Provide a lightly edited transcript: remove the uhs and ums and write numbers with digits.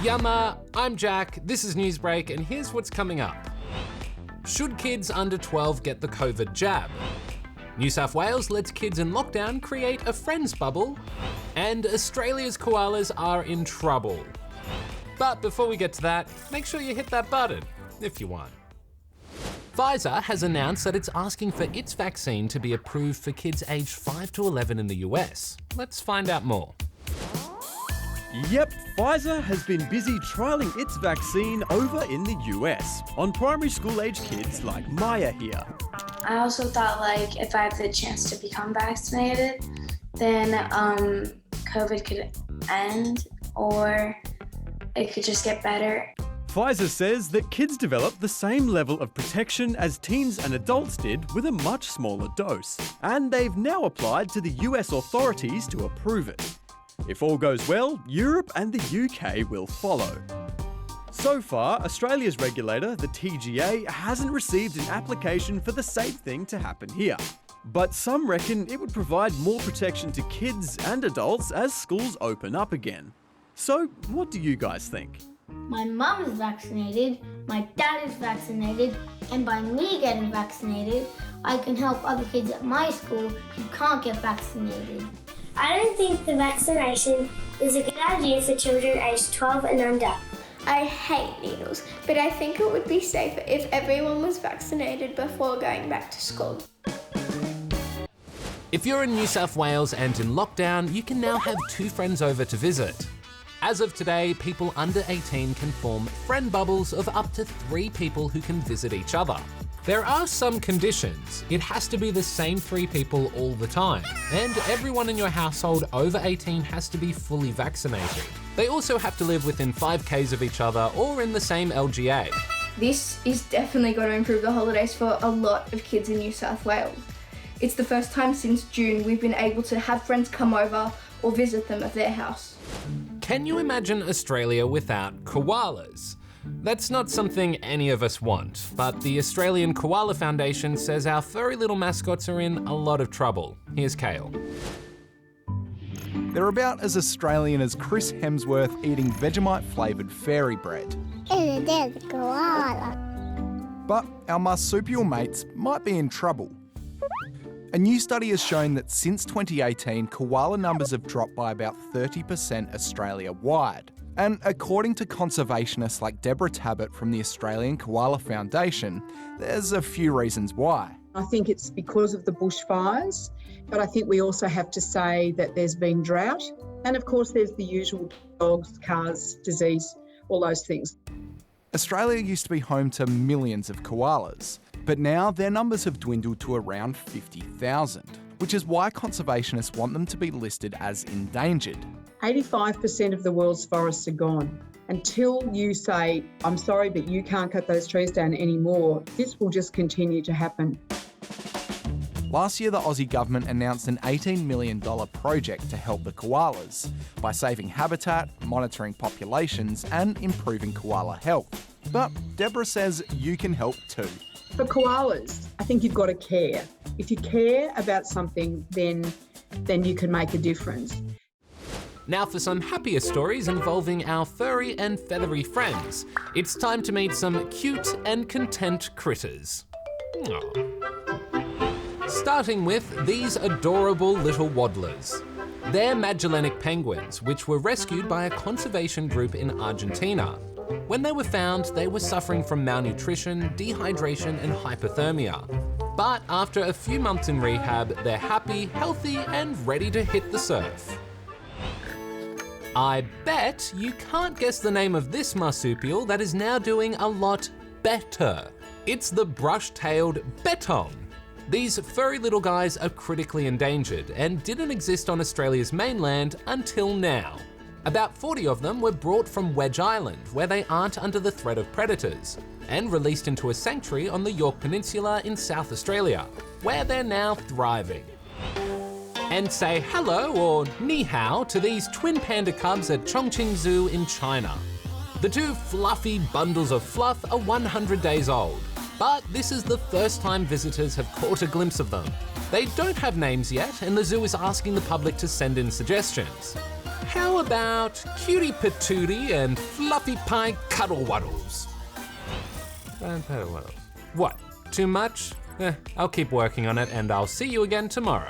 Yama, I'm Jack, this is Newsbreak, and here's what's coming up. Should kids under 12 get the COVID jab? New South Wales lets kids in lockdown create a friends bubble, and Australia's koalas are in trouble. But before we get to that, make sure you hit that button, if you want. Pfizer has announced that it's asking for its vaccine to be approved for kids aged 5 to 11 in the US. Let's find out more. Yep, Pfizer has been busy trialling its vaccine over in the US on primary school age kids like Maya here. I also thought if I have the chance to become vaccinated, then COVID could end or it could just get better. Pfizer says that kids develop the same level of protection as teens and adults did with a much smaller dose. And they've now applied to the US authorities to approve it. If all goes well, Europe and the UK will follow. So far, Australia's regulator, the TGA, hasn't received an application for the same thing to happen here. But some reckon it would provide more protection to kids and adults as schools open up again. So, what do you guys think? My mum is vaccinated, my dad is vaccinated, and by me getting vaccinated, I can help other kids at my school who can't get vaccinated. I don't think the vaccination is a good idea for children aged 12 and under. I hate needles, but I think it would be safer if everyone was vaccinated before going back to school. If you're in New South Wales and in lockdown, you can now have 2 friends over to visit. As of today, people under 18 can form friend bubbles of up to 3 people who can visit each other. There are some conditions. It has to be the same 3 people all the time, and everyone in your household over 18 has to be fully vaccinated. They also have to live within 5 k's of each other or in the same LGA. This is definitely going to improve the holidays for a lot of kids in New South Wales. It's the first time since June we've been able to have friends come over or visit them at their house. Can you imagine Australia without koalas? That's not something any of us want, but the Australian Koala Foundation says our furry little mascots are in a lot of trouble. Here's Kale. They're about as Australian as Chris Hemsworth eating Vegemite-flavoured fairy bread. There's a koala. But our marsupial mates might be in trouble. A new study has shown that since 2018, koala numbers have dropped by about 30% Australia-wide. And according to conservationists like Deborah Tabbott from the Australian Koala Foundation, there's a few reasons why. I think it's because of the bushfires, but I think we also have to say that there's been drought. And of course, there's the usual dogs, cars, disease, all those things. Australia used to be home to millions of koalas, but now their numbers have dwindled to around 50,000, which is why conservationists want them to be listed as endangered. 85% of the world's forests are gone. Until you say, I'm sorry, but you can't cut those trees down anymore, this will just continue to happen. Last year, the Aussie government announced an $18 million project to help the koalas by saving habitat, monitoring populations, and improving koala health. But Deborah says you can help too. For koalas, I think you've got to care. If you care about something, then you can make a difference. Now for some happier stories involving our furry and feathery friends. It's time to meet some cute and content critters. Aww. Starting with these adorable little waddlers. They're Magellanic penguins, which were rescued by a conservation group in Argentina. When they were found, they were suffering from malnutrition, dehydration, and hypothermia. But after a few months in rehab, they're happy, healthy, and ready to hit the surf. I bet you can't guess the name of this marsupial that is now doing a lot better. It's the brush-tailed bettong. These furry little guys are critically endangered and didn't exist on Australia's mainland until now. About 40 of them were brought from Wedge Island, where they aren't under the threat of predators, and released into a sanctuary on the Yorke Peninsula in South Australia, where they're now thriving. And say hello or ni hao to these twin panda cubs at Chongqing Zoo in China. The 2 fluffy bundles of fluff are 100 days old, but this is the first time visitors have caught a glimpse of them. They don't have names yet, and the zoo is asking the public to send in suggestions. How about cutie patootie and fluffy pie cuddle waddles? What? Too much? I'll keep working on it and I'll see you again tomorrow.